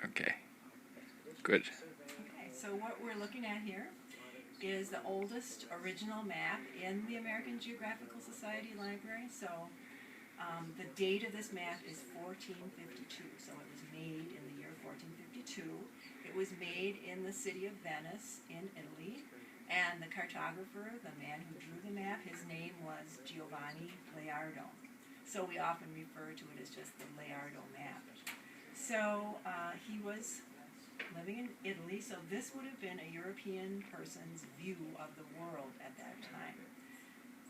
Okay, good. Okay, so what we're looking at here is the oldest original map in the American Geographical Society Library. So the date of this map is 1452, so it was made in the year 1452. It was made in the city of Venice in Italy, and the cartographer, the man who drew the map, his name was Giovanni Leonardo. So we often refer to it as just the Leonardo map. So he was living in Italy, so this would have been a European person's view of the world at that time.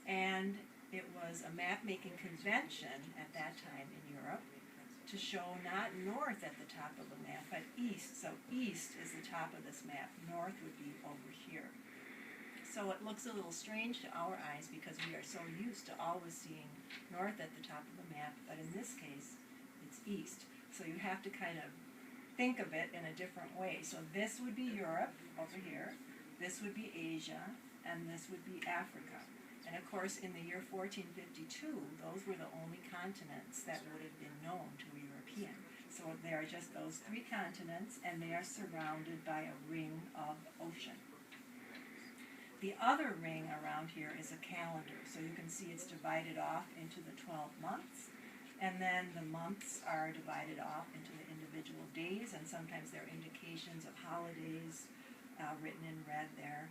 And it was a map-making convention at that time in Europe to show not north at the top of the map, but east. So east is the top of this map. North would be over here. So it looks a little strange to our eyes because we are so used to always seeing north at the top of the map, but in this case, it's east. So you have to kind of think of it in a different way. So this would be Europe over here, this would be Asia, and this would be Africa. And of course, in the year 1452, those were the only continents that would have been known to a European. So there are just those three continents, and they are surrounded by a ring of ocean. The other ring around here is a calendar. So you can see it's divided off into the 12 months. And then the months are divided off into the individual days, and sometimes there are indications of holidays written in red there.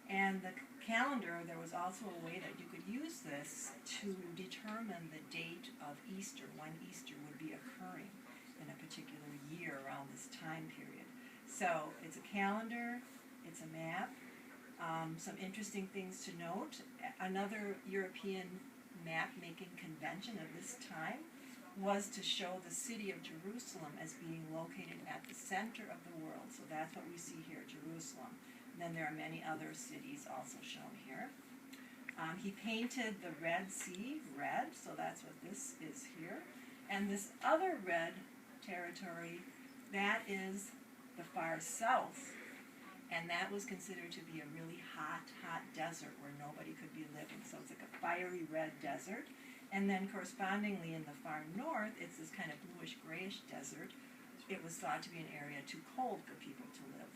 And the calendar, there was also a way that you could use this to determine the date of Easter, when Easter would be occurring in a particular year around this time period. So it's a calendar, it's a map. Some interesting things to note. Another European map-making convention of this time was to show the city of Jerusalem as being located at the center of the world. So that's what we see here, Jerusalem. And then there are many other cities also shown here. He painted the Red Sea red, so that's what this is here. And this other red territory, that is the far south. And that was considered to be a really hot desert where nobody could be living. So it's like a fiery red desert. And then correspondingly in the far north, it's this kind of bluish-grayish desert. It was thought to be an area too cold for people to live.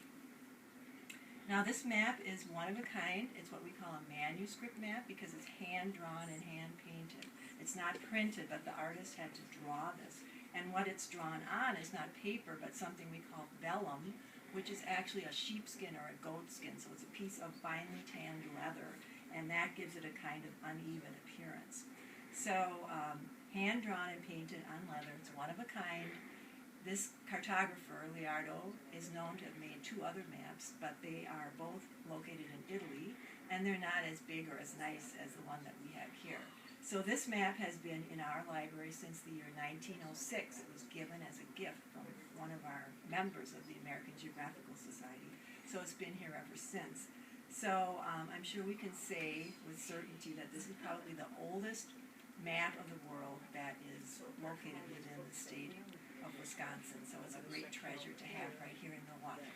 Now this map is one of a kind. It's what we call a manuscript map because it's hand-drawn and hand-painted. It's not printed, but the artist had to draw this. And what it's drawn on is not paper, but something we call vellum, which is actually a sheepskin or a goatskin. So it's a piece of finely tanned leather, and that gives it a kind of uneven appearance. So hand-drawn and painted on leather. It's one of a kind. This cartographer, Leonardo, is known to have made two other maps, but they are both located in Italy, and they're not as big or as nice as the one that we have here. So this map has been in our library since the year 1906. It was given as a gift from one of our members of the American Geographical Society. So it's been here ever since. So I'm sure we can say with certainty that this is probably the oldest map of the world that is located within the state of Wisconsin. So it's a great treasure to have right here in Milwaukee.